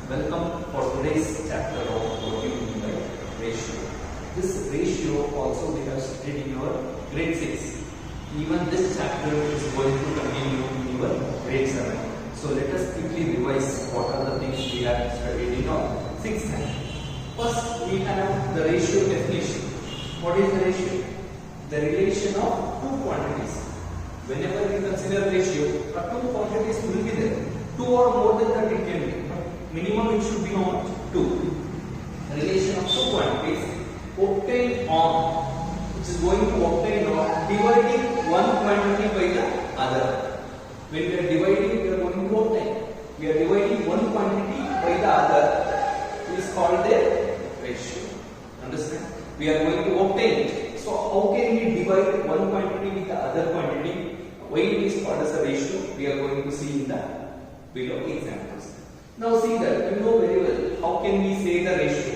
Welcome for today's chapter of what you mean by ratio. This ratio also we have studied in your grade 6. Even this chapter is going to continue in your grade 7. So let us quickly revise what are the things we have studied in our 6th time. First we have the ratio definition. What is the ratio? The relation of two quantities. Whenever we consider ratio, two quantities will be there. Two or more than that it can be. Minimum it should be how much? 2. Relation of two quantities obtained on, which is going to obtain on dividing one quantity by the other. When we are dividing, we are going to obtain. We are dividing one quantity by the other. It is called the ratio. Understand? We are going to obtain it. So how can we divide one quantity with the other quantity? Why it is called as a ratio? We are going to see in the below examples. Now see that you know very well how can we say the ratio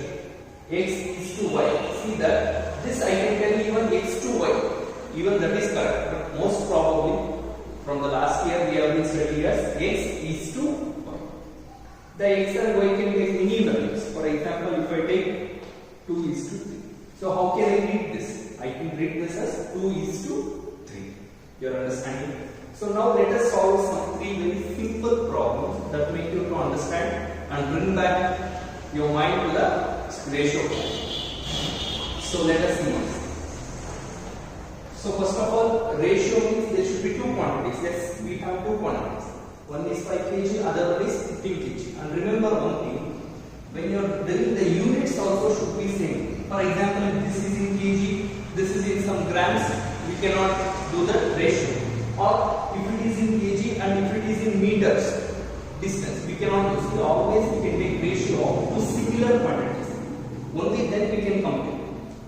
x is to y. See that this I can tell even x to y, even that is correct, but most probably from the last year we have been studying as x is to y. The x and y can be any values. For example, if I take 2 is to 3. So how can I read this? I can read this as 2 is to 3. You are understanding? So now let us solve some 3 very simple problems that make you to understand and bring back your mind to the ratio. So let us see this. So first of all, ratio means there should be two quantities. Yes, we have two quantities. One is 5 kg, other one is 15 kg. And remember one thing, when you are doing the units also should be same. For example, if this is in kg, this is in some grams, we cannot do the ratio. Or if it is in kg and if it is in meters distance, we cannot use it. Always we can take ratio of two similar quantities. Only then we can compare.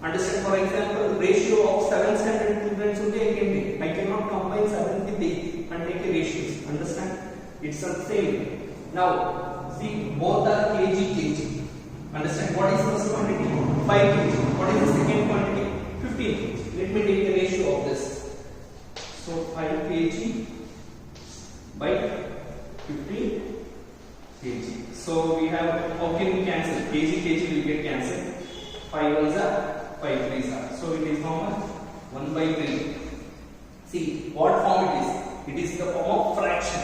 Understand? For example, ratio of 7 standard children only I can take. I cannot combine 7 with 8 and take a ratio. Understand? It's the same. Now, see, both are kg. Understand? What is the first quantity? 5 kg. What is the second quantity? 15 kg. Let me take the ratio of this. So 5 kg by 15 kg. So we have, how can we cancel? Kg will get cancelled. 5 ones are, 5 threes are. So it is how much? 1 by 3. See what form it is? It is the form of fraction.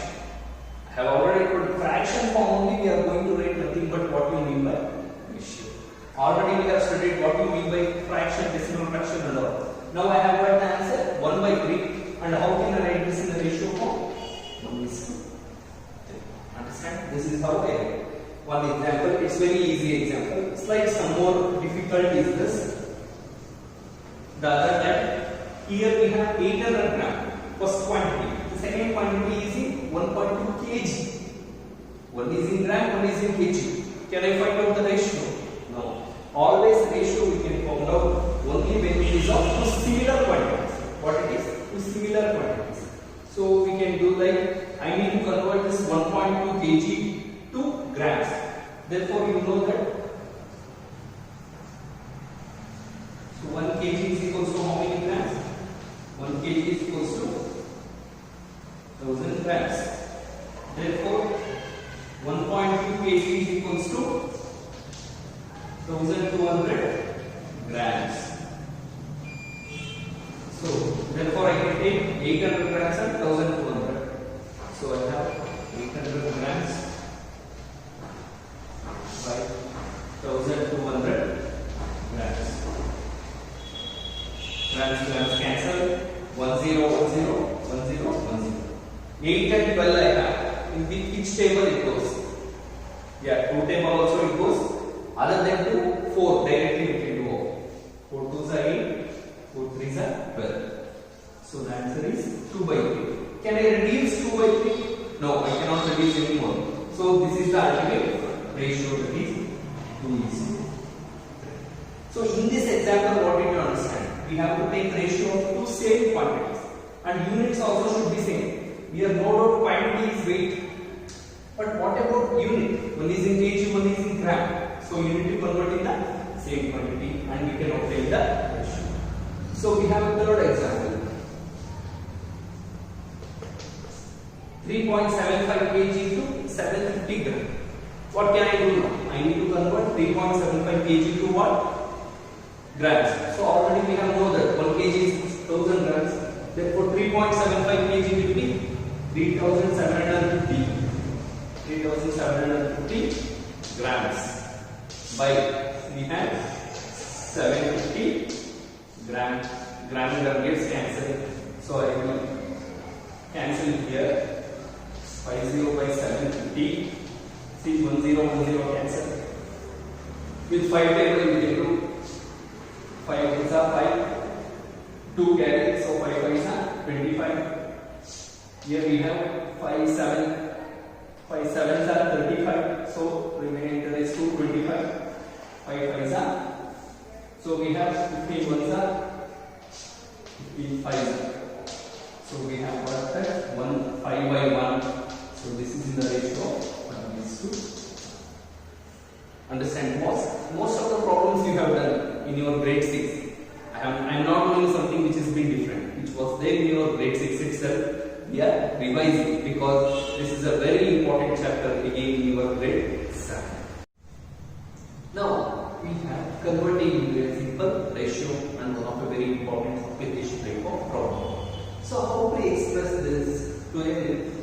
I have already told fraction form only we are going to write nothing but what you mean by ratio. Already we have studied what you mean by fraction, decimal fraction and all. Now I have got the answer 1 by 3. And how can I write this in the ratio form? 1 is to 3. Understand? This is how I write. One example, it's very easy example. It's like some more difficult is this. The other that here we have 800 gram, first quantity. The second quantity is in 1.2 kg. One is in gram, one is in kg. Can I find out the ratio? No. Always ratio we can find out only when it is of two similar quantities. What it is? Similar quantities. So we can do like I need to convert this 1.2 kg to grams. Therefore you know that so 1 kg is equals to how many grams? 1 kg is equals to 1000 grams. Therefore 1.2 kg is equals to 1200 grams. So therefore I can take 800 grams and 1200. So I have 800 grams by 1200 grams. Grams cancel. 10 10 10 10. 8 and 12 I have. In which table it goes? Yeah, 2 table also it goes. Other than 2, 4 directly we can do. 4 2s are 8. 4 3s are 12. So the answer is 2 by 3. Can I reduce 2 by 3? No, I cannot reduce anymore. So this is the ultimate ratio, that is 2 is to 3. So in this example, what did you understand? We have to take ratio of two same quantities. And units also should be same. We have no doubt quantity is weight. But what about unit? One is in kg, one is in gram. So you need to convert in the same quantity and we can obtain the ratio. So we have a third example. 3.75 kg to 750 gram. What can I do now? I need to convert 3.75 kg to what? Grams. So already we have know that 1 kg is 1000 grams. Therefore 3.75 kg will be 3750 grams by we have 750 gram gets cancelled. So I will cancel here 50 by 750. See 1010 cancel. With 5 table we can do 5 is 5, 2 carry, so 5 is 25. Here we have 5 sevens are 35, so remainder is 225. 5 5s are, so we have 15 ones are 15 5s. So we have got that 1 5 by 1. So this is in the ratio of 1:2. Understand? Most of the problems you have done in your grade 6. I am not doing something which is bit different, which was there in your grade 6 itself. We are revising because this is a very important chapter again in your grade 7. Now we have converting into a simple ratio and one of a very important application type of problem. So how to express this to a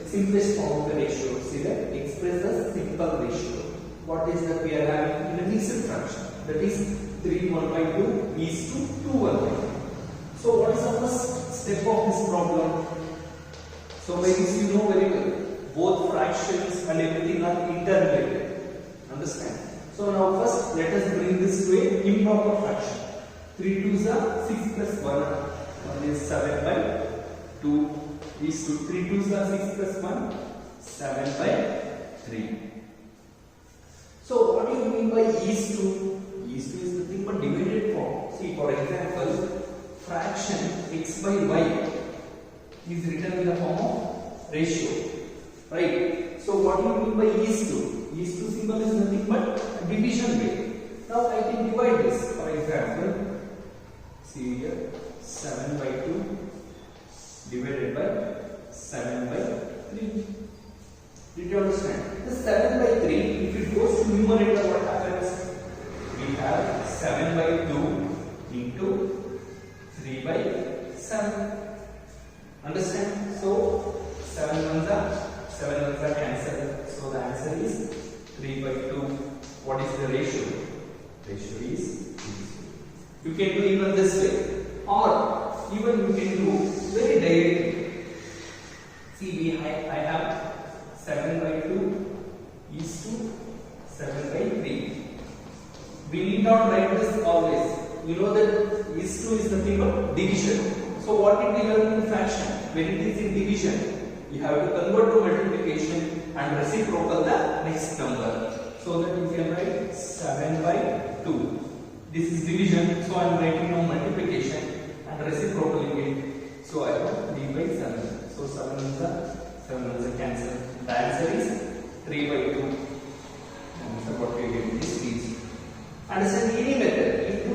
simplest form of the ratio? See that express a simple ratio. What is that we are having in a mixed fraction? That is 3 1/2 is to 2 1/2. So what is the first step of this problem? So by this you know very well, both fractions and everything are interrelated. Understand? So now first let us bring this to a improper fraction. 3 2s are 6 plus 1. 1 is 7 by 2 is to 3 2s are 6 plus 1, 7 by 3. So what do you mean by is to? Is to is nothing but divided form. See, for example, fraction x by y is written in the form of ratio, right? So what do you mean by is to? Is to symbol is nothing but division way. Now I can divide this. For example, see here 7 by 2 divided by 7 by 3. Did you understand? The 7 by 3, if it goes to numerator, what happens? We have 7 by 2 into 3 by 7. Understand? So 7 ones are cancelled. So the answer is 3 by 2. What is the ratio? Ratio is 3. You can do even this way, or even you can do very directly. See, I have 7 by 2 is to 7 by 3. We need not write this always. You know that is to is nothing but division. So what did we learn in fraction? When it is in division, you have to convert to multiplication and reciprocal the next number. So that you can write 7 by 2. This is division, so I am writing now multiplication and reciprocaling it. So I have 3 by 7. So 7 ones are cancelled. The answer is 3 by 2. Answer what we get is 3. Understand? Any method,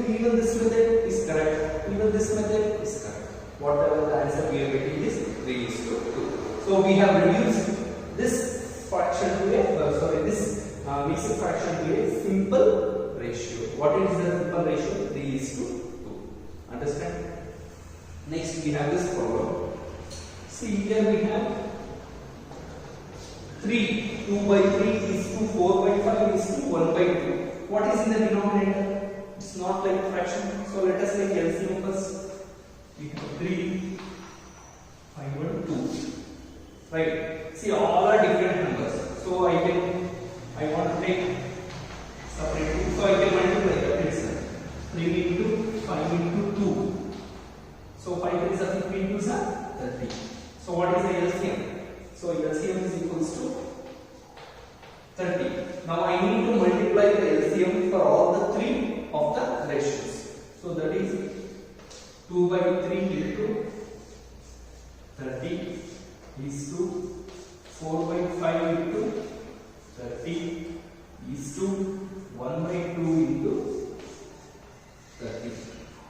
even this method is correct, even this method is correct. Whatever the answer we are getting is 3 is to 2. So we have reduced this fraction to a mixed fraction to a simple ratio. What is the simple ratio? 3 is to 2. Understand? Next we have this problem. See, here we have 3. 2 by 3 is to 4 by 5 is to 1 by 2. What is in the denominator? It's not like fraction. So let us take LCM first. We have 3, 5 and 2. Right? See, all are different numbers. So I want to take separately. So I can multiply that itself. 3 into 5 into 2. So 5 is 15 to 30. So what is the LCM? So LCM is equals to 30. Now I need to multiply the LCM for all the 3 of the ratios. So that is 2 by 3 into 30 is to 4 by 5 into 30 is to 1 by 2 into 30.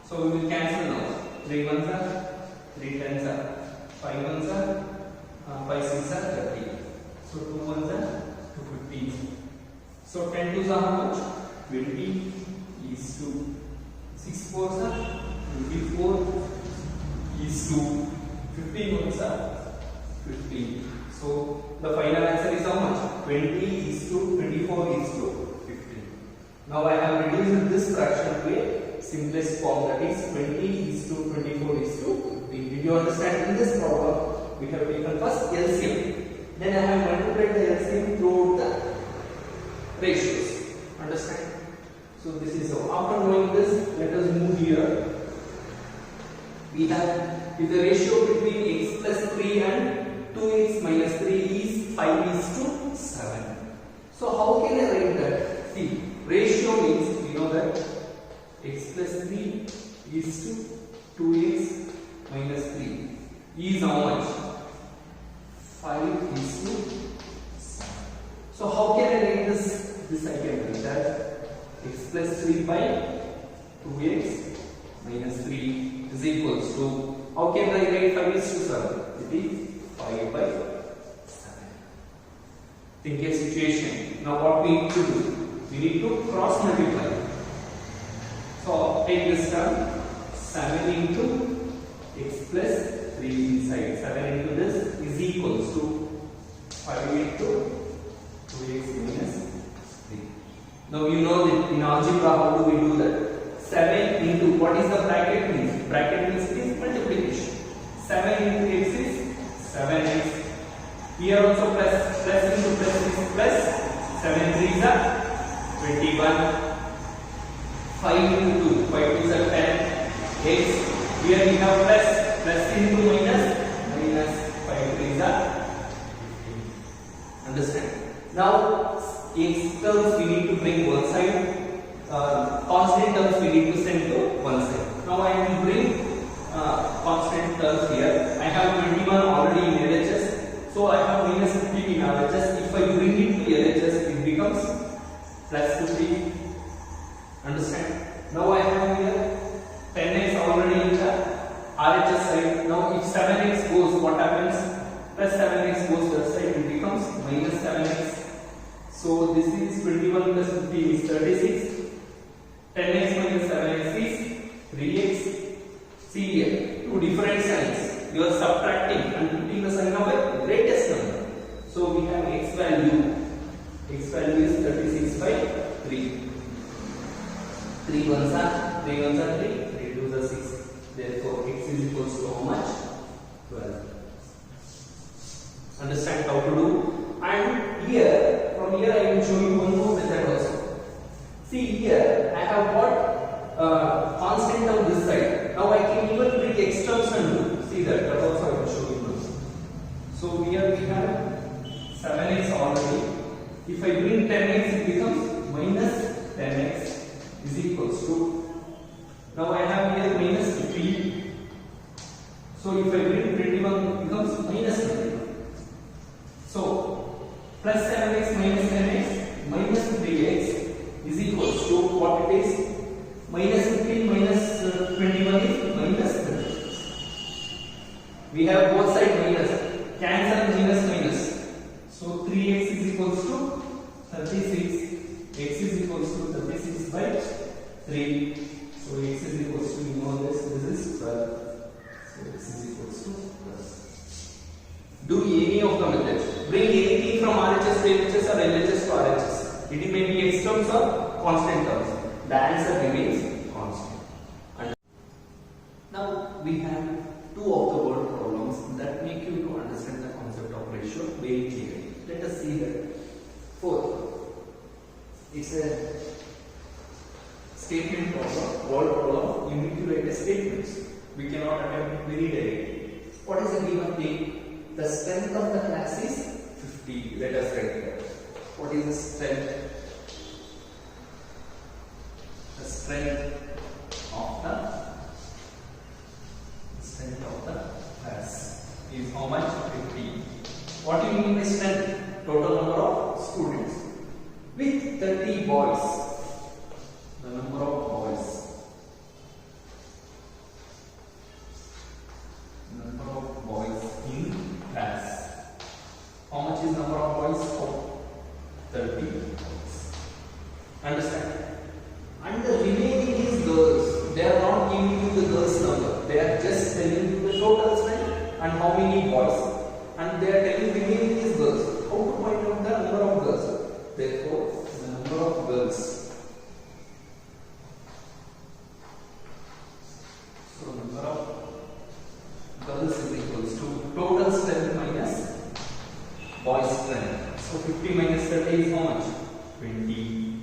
So we will cancel now. 3 ones are, 3 tens are, 5 ones are, 5 6 are 30. So 2 ones are 250. So 10 twos are how much? 20 is to 6 fours are 24 is to 15 ones are 15. So the final answer is how much? 20 is to 24 is to 15. Now I have reduced this fraction to a simplest form, that is 20 is to 24 is to 15. Did you understand? In this problem we have taken first LCM, then I have multiplied the LCM throughout the ratios. Understand? So this is how. After knowing this, let us move here. We have, if the ratio between x plus 3 and 2x minus 3 is 5 is to 7. So how can I write that? See, ratio means we know that x plus 3 is to 2x minus 3 is how much? 5 is to 7. So how can I write this? This I can write that x plus 3 by 2x minus 3 is equals to, how can I write 5 is to 7? It is 5 by 7. Think a situation. Now what we need to do? We need to cross multiply. So take this term, 7 into x plus 3 inside. 7 into this is equals to 5 into 2x minus 3. Now you know that in algebra how do we do that? 7 into, what is the bracket means? Bracket means it is multiplication. 7 into x is 7x. Here also plus into plus is plus. 7 3s are 21. 5 into 2, 5 2s are 10. X. Here we have plus into minus 5 3s are 15. Understand? Now x terms we need to bring one side. Constant terms we need to send to one side. Now I will bring constant terms here. I have 21 already in LHS, so I have minus 15 in RHS. If I bring it to LHS, it becomes plus 15. Understand? Now I have here 10x already in the RHS side. Now if 7x goes, what happens? Plus 7x goes that side, it becomes minus 7x. So this is 21 plus 15 is 36. 10x minus 7x is 3x. See here, two different signs. You are subtracting and putting the sign of a greatest number. So we have x value. X value is 36 by 3. 3 ones are 3, 3 2s are 6. Therefore, x is equals to how much? 12. Understand how to do? And here, from here I will show you one more method also. See here, I have got constant on this side. Now I can even bring x terms and do. See that also I will show you now. So here we have 7x already. If I bring 10x, it becomes minus 10x is equals to. Now I have here minus 15. So if I bring 21, it becomes minus 21. So plus 7x minus 10x minus 3x is equals to what it is? Minus 15 minus 21 is minus 30. We have both sides minus. Cancel minus. So 3x is equals to 36. X is equals to 36 by 3. So x is equals to, you know this is 12. So x is equals to plus. Do any of the methods. Bring anything from RHS to LHS or LHS to RHS. It may be x terms or constant terms. The answer remains constant. And now we have two of the word problems that make you to understand the concept of ratio very clearly. Let us see that. Fourth, it's a statement problem, word problem. You need to write a statement. We cannot attempt it very directly. What is the given thing? The strength of the class is 50. Let us write that. What is the strength? The strength of the class is how much? 50. What do you mean by strength? Total number of students. With 30 boys. The number of boys. Number of boys in class. How much is number of boys? 30 boys. Understand? And the remaining is girls. They are not giving you the girls number. They are just telling you the total strength and how many boys. And they are telling remaining is girls. How to find out the number of girls? Therefore, the number of girls. So number of girls is equals to total strength minus boys strength. So 50 minus 30 is how much? 20.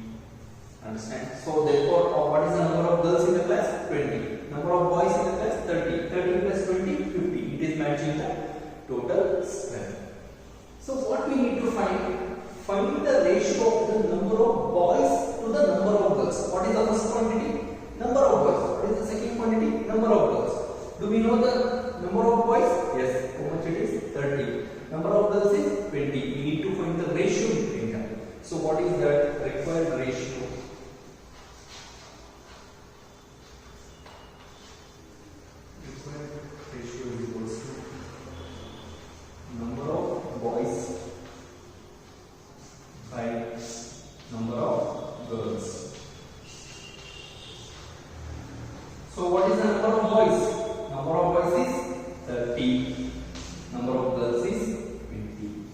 Understand? So therefore, what is the number of girls in the class? 20. Number of boys in the class? 30. 30 plus 20, 50. It is matching the total strength. So what we need to find? Find the ratio of the number of boys to the number of girls. What is the first quantity? Number of boys. What is the second quantity? Number of girls. Do we know the number of boys? Yes. How much it is? 30. Number of girls is 20. We need to find the ratio between them. So what is that required ratio? Ratio is equals to number of boys by number of girls. So what is the number of boys? Number of boys is 30. Number of girls is 20.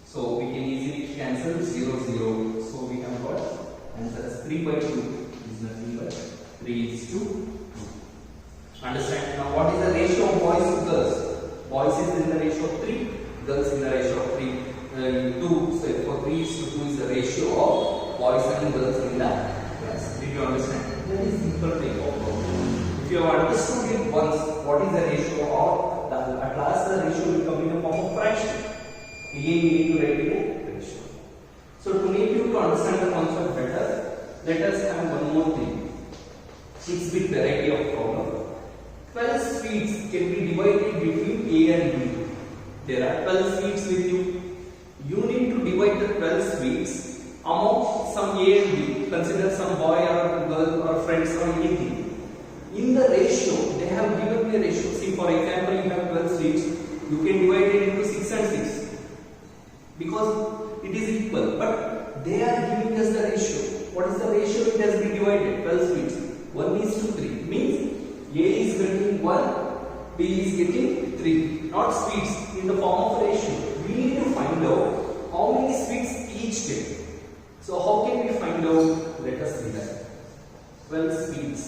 So we can easily cancel 0, 0. So we have got answer as 3 by 2 is nothing but 3 is to 2. Understand? Now what is the ratio of boys to girls? Boys is in the ratio of 3, girls in the ratio of 2. So for 3 is to 2 is the ratio of boys and girls in the class. Did you understand? That is simple type of problem. If you have understood it once, what is the ratio of at last the ratio will come in the form of fraction. Again we need to write in a ratio. So to make you to understand the concept better, let us have one more thing. 6 bit variety of problem. 12 sweets can be divided between A and B. There are 12 sweets with you. You need to divide the 12 sweets among some A and B. Consider some boy or girl or friends or anything. In the ratio, they have given me a ratio. See, for example, you have 12 sweets. You can divide it into 6 and 6. Because it is equal. But they are giving us the ratio. What is the ratio it has been divided? 12 sweets. 1 is to 3. Means A is getting 1, B is getting 3. Not sweets in the form of ratio. We need to find out how many sweets each get. So how can we find out? Let us see that. 12 sweets.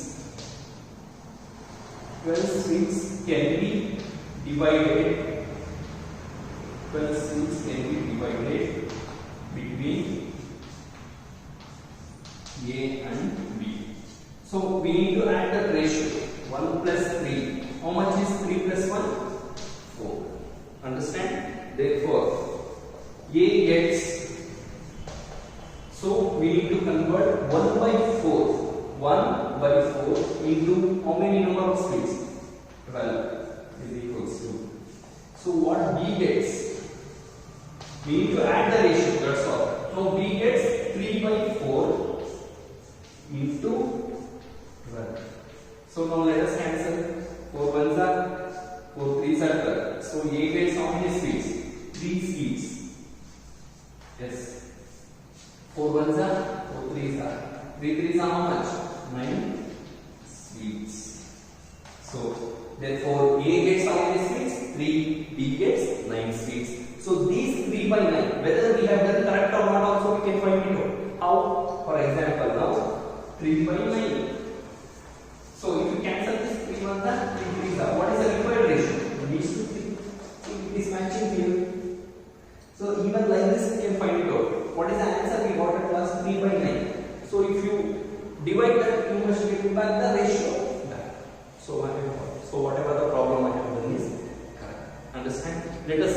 12 sweets can be divided. 12 sweets can be divided between A and B. So we need to add the ratio. 1 plus 3. How much is 3 plus 1? 4. Understand? Therefore, A gets. So we need to convert 1 by 4. 1 by 4 into how many number of sweets? 12 is equals to. So what B gets? We need to add the ratio. That's all. So B gets 3 by 4 into 12. So now let us cancel. 4 ones are 4 threes are 12. So A gets how many sweets? 3 sweets. Yes. 4 ones are 4 threes are 3 threes are how much? 9 sweets. So therefore A gets how many sweets? 3. B gets 9 sweets. So these 3 by 9, whether we have done correct or not, also we can find it out. How? For example, now 3 by 9. So if you cancel this 3 1 3 3 what is the required ratio? 1 is to 3. It is matching here. So even like this we can find it out. What is the answer? We got it was 3 by 9. So if you divide that, you must get back the ratio back. So whatever the problem I have done is correct. Understand? Let us see.